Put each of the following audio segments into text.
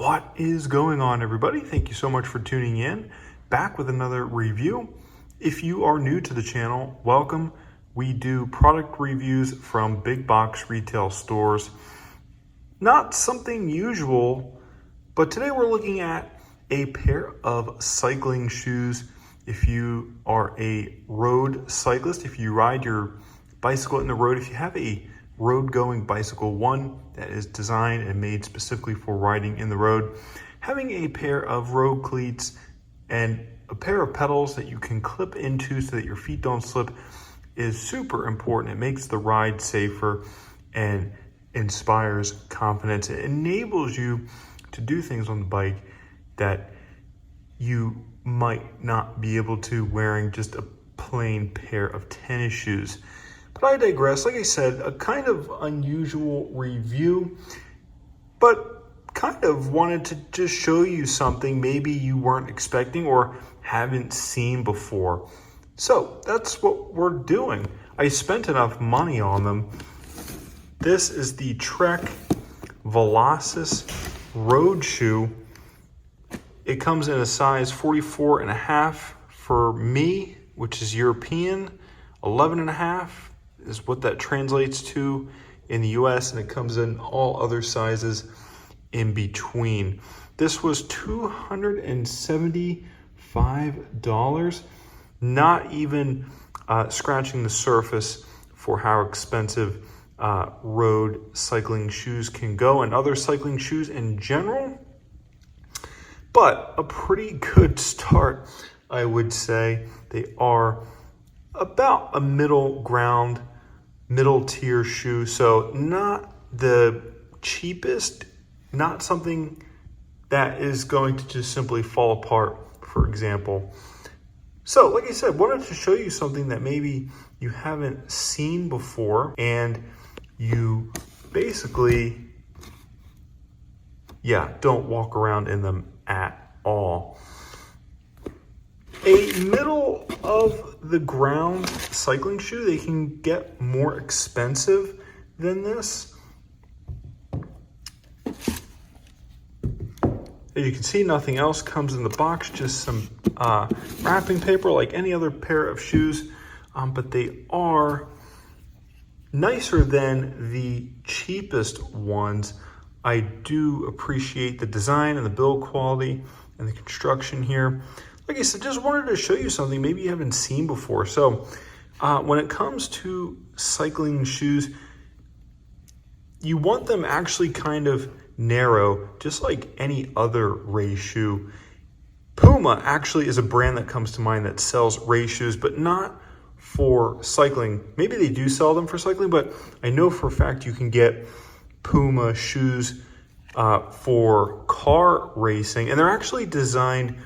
What is going on, everybody? Thank you so much for tuning in. Back with another review. If you are new to the channel, welcome. We do product reviews from big box retail stores. Not something usual, but today we're looking at a pair of cycling shoes. If you are a road cyclist, if you ride your bicycle in the road, if you have a road-going bicycle, one that is designed and made specifically for riding in the road, having a pair of road cleats and a pair of pedals that you can clip into so that your feet don't slip is super important. It makes the ride safer and inspires confidence. It enables you to do things on the bike that you might not be able to wearing just a plain pair of tennis shoes. But I digress. Like I said, a kind of unusual review, but kind of wanted to just show you something maybe you weren't expecting or haven't seen before. So that's what we're doing. I spent enough money on them. This is the Trek Velocis road shoe. It comes in a size 44.5 for me, which is European. 11.5 is what that translates to in the US, and it comes in all other sizes in between. This was $275, not even scratching the surface for how expensive road cycling shoes can go, and other cycling shoes in general. But a pretty good start, I would say. They are about a middle ground, middle tier shoe. So not the cheapest, not something that is going to just simply fall apart, for example. So like I said, wanted to show you something that maybe you haven't seen before, and you basically, don't walk around in them at all. A middle of the ground cycling shoe, they can get more expensive than this. As you can see, nothing else comes in the box, just some wrapping paper like any other pair of shoes, but they are nicer than the cheapest ones. I do appreciate the design and the build quality and the construction here. Like I said, just wanted to show you something maybe you haven't seen before. So when it comes to cycling shoes, you want them actually kind of narrow, just like any other race shoe. Puma actually is a brand that comes to mind that sells race shoes, but not for cycling. Maybe they do sell them for cycling, but I know for a fact you can get Puma shoes for car racing, and they're actually designed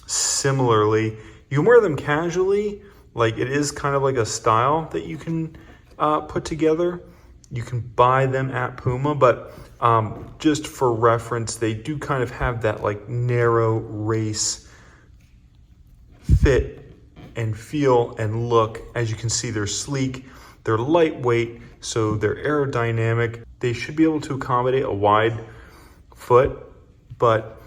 similarly. You can wear them casually, like it is kind of like a style that you can put together. You can buy them at Puma, but just for reference, they do kind of have that like narrow race fit and feel and look. As you can see, they're sleek, they're lightweight, so they're aerodynamic. They should be able to accommodate a wide foot, but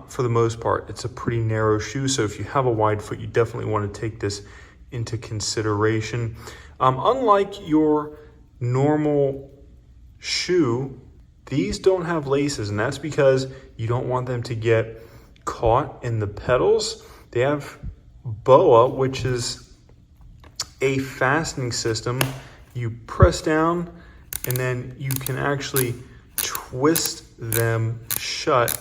for the most part, it's a pretty narrow shoe. So if you have a wide foot, you definitely want to take this into consideration. Unlike your normal shoe, these don't have laces, and that's because you don't want them to get caught in the pedals. They have BOA, which is a fastening system. You press down and then you can actually twist them shut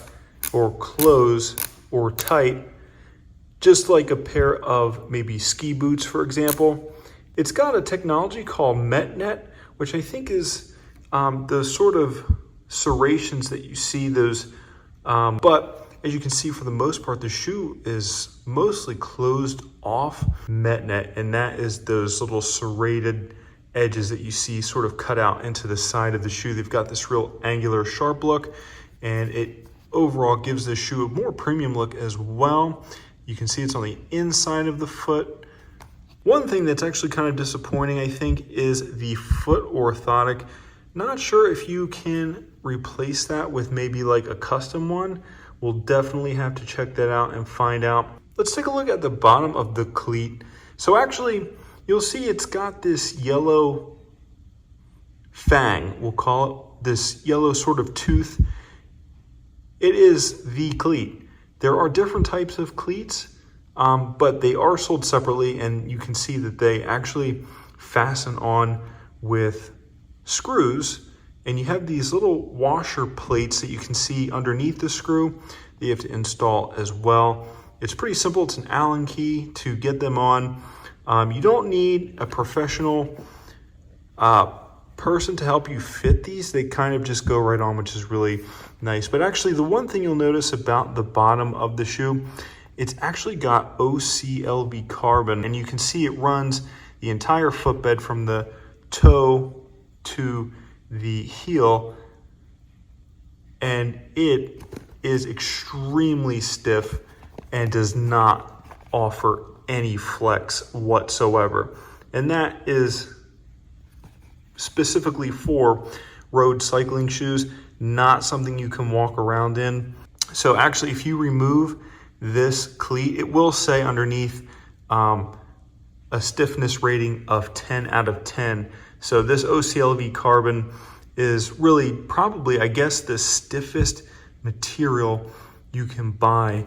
or close or tight, just like a pair of maybe ski boots, for example. It's got a technology called MetNet, which I think is the sort of serrations that you see those, but as you can see, for the most part, the shoe is mostly closed off MetNet, and that is those little serrated edges that you see sort of cut out into the side of the shoe. They've got this real angular, sharp look, and it overall gives the shoe a more premium look as well. You can see it's on the inside of the foot. One thing that's actually kind of disappointing, I think, is the foot orthotic. Not sure if you can replace that with maybe like a custom one, we'll definitely have to check that out and find out. Let's take a look at the bottom of the cleat. So actually, you'll see it's got this yellow fang, we'll call it, this yellow sort of tooth. It is the cleat. There are different types of cleats, but they are sold separately, and you can see that they actually fasten on with screws, and you have these little washer plates that you can see underneath the screw that you have to install as well. It's pretty simple. It's an Allen key to get them on. You don't need a professional person to help you fit these. They kind of just go right on, which is really nice. But actually, the one thing you'll notice about the bottom of the shoe, it's actually got OCLV carbon, and you can see it runs the entire footbed from the toe to the heel, and it is extremely stiff and does not offer any flex whatsoever. And that is specifically for road cycling shoes, not something you can walk around in. So actually, if you remove this cleat, it will say underneath a stiffness rating of 10 out of 10. So this OCLV carbon is really probably, I guess, the stiffest material you can buy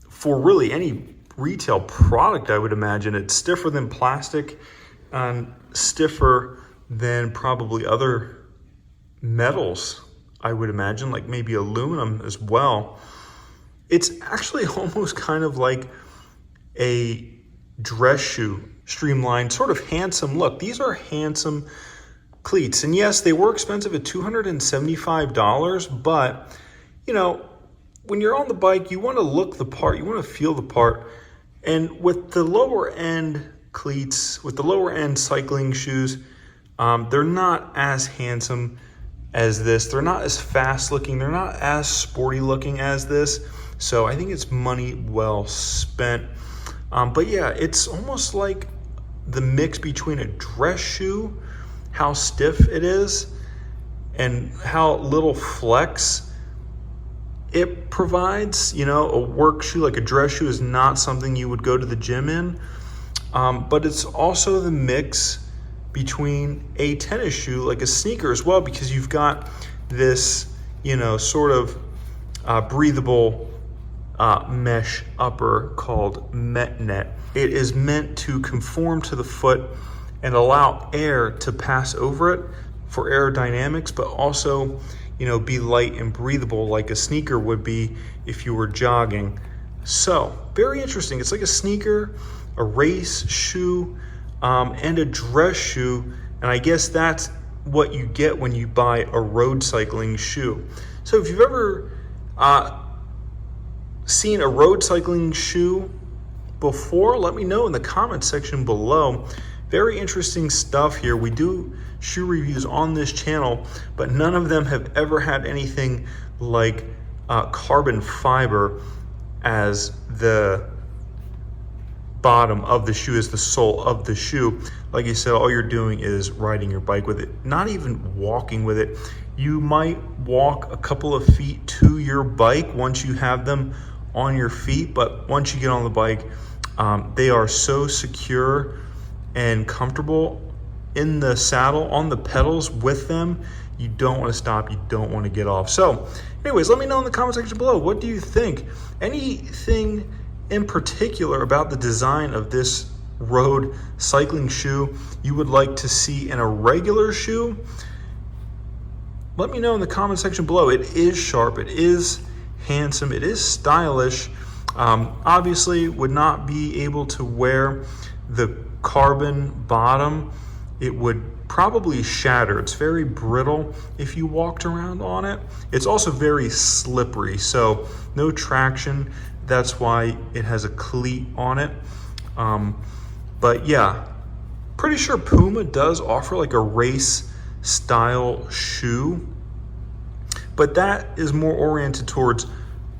for really any retail product, I would imagine. It's stiffer than plastic and stiffer than probably other metals, I would imagine, like maybe aluminum as well. It's actually almost kind of like a dress shoe, streamlined, sort of handsome look. These are handsome cleats, and yes, they were expensive at $275, but you know, when you're on the bike, you want to look the part, you want to feel the part. And with the lower end cleats, with the lower end cycling shoes, they're not as handsome as this. They're not as fast looking. They're not as sporty looking as this. So I think it's money well spent. But yeah, it's almost like the mix between a dress shoe, how stiff it is, and how little flex it provides. You know, a work shoe, like a dress shoe, is not something you would go to the gym in. But it's also the mix between a tennis shoe, like a sneaker as well, because you've got this, you know, sort of breathable mesh upper called MetNet. It is meant to conform to the foot and allow air to pass over it for aerodynamics, but also, you know, be light and breathable like a sneaker would be if you were jogging. So very interesting. It's like a sneaker, a race shoe, and a dress shoe. And I guess that's what you get when you buy a road cycling shoe. So if you've ever seen a road cycling shoe before, let me know in the comments section below. Very interesting stuff here. We do shoe reviews on this channel, but none of them have ever had anything like carbon fiber as the bottom of the shoe, as the sole of the shoe. Like I said, all you're doing is riding your bike with it, not even walking with it. You might walk a couple of feet to your bike once you have them on your feet, but once you get on the bike, they are so secure and comfortable in the saddle, on the pedals with them. You don't want to stop, you don't want to get off. So anyways, let me know in the comment section below, what do you think? Anything in particular about the design of this road cycling shoe you would like to see in a regular shoe? Let me know in the comment section below. It is sharp, it is handsome, it is stylish. Obviously would not be able to wear the carbon bottom. It would probably shatter. It's very brittle if you walked around on it. It's also very slippery, so no traction. That's why it has a cleat on it. But yeah, pretty sure Puma does offer like a race style shoe, but that is more oriented towards,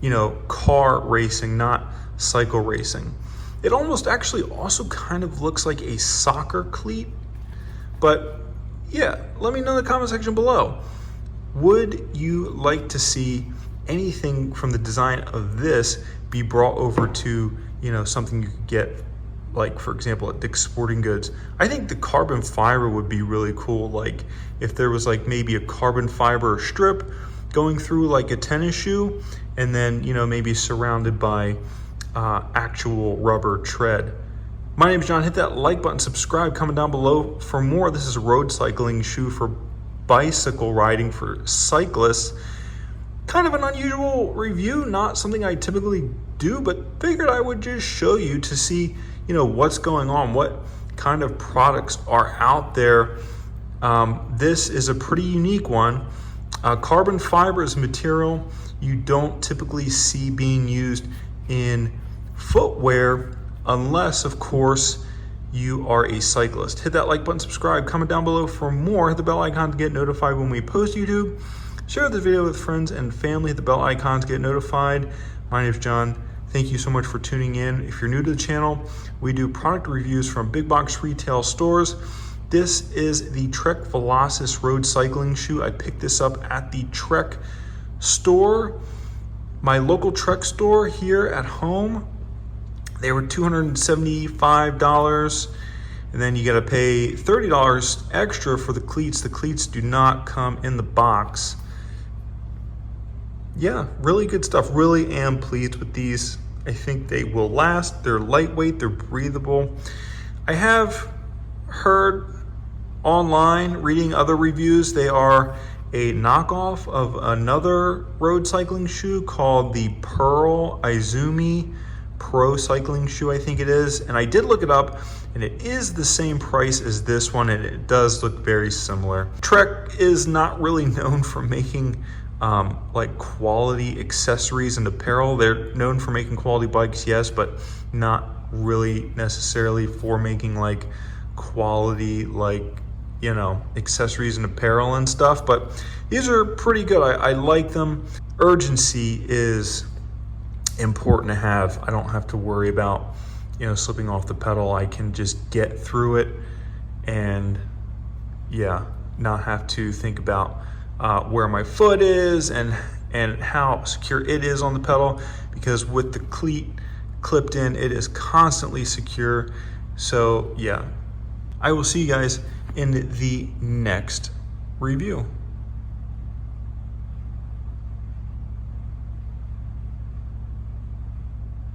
you know, car racing, not cycle racing. It almost actually also kind of looks like a soccer cleat. But yeah, let me know in the comment section below. would you like to see anything from the design of this be brought over to, you know, something you could get, like for example at Dick's Sporting Goods? I think the carbon fiber would be really cool. Like if there was like maybe a carbon fiber strip going through like a tennis shoe, and then, you know, maybe surrounded by actual rubber tread. My name's John. Hit that like button, subscribe, comment down below for more. This is a road cycling shoe for bicycle riding for cyclists. Kind of an unusual review, not something I typically do, but figured I would just show you to see, you know, what's going on, what kind of products are out there. This is a pretty unique one. Carbon fiber is a material you don't typically see being used in footwear unless, of course, you are a cyclist. Hit that like button, subscribe, comment down below for more. Hit the bell icon to get notified when we post YouTube. Share the video with friends and family. Hit the bell icon to get notified. My name is John. Thank you so much for tuning in. If you're new to the channel, we do product reviews from big box retail stores. This is the Trek Velocis road cycling shoe. I picked this up at the Trek store, my local Trek store here at home. They were $275, and then you got to pay $30 extra for the cleats. The cleats do not come in the box. Yeah, really good stuff. Really am pleased with these. I think they will last. They're lightweight, they're breathable. I have heard online, reading other reviews, they are a knockoff of another road cycling shoe called the Pearl Izumi Pro cycling shoe, I think it is. And I did look it up, and it is the same price as this one, and it does look very similar. Trek is not really known for making like quality accessories and apparel. They're known for making quality bikes, yes, but not really necessarily for making like quality, like, you know, accessories and apparel and stuff. But these are pretty good. I like them. Urgency is important to have. I don't have to worry about, you know, slipping off the pedal. I can just get through it and, yeah, not have to think about where my foot is and how secure it is on the pedal, because with the cleat clipped in, it is constantly secure. So yeah, I will see you guys in the next review.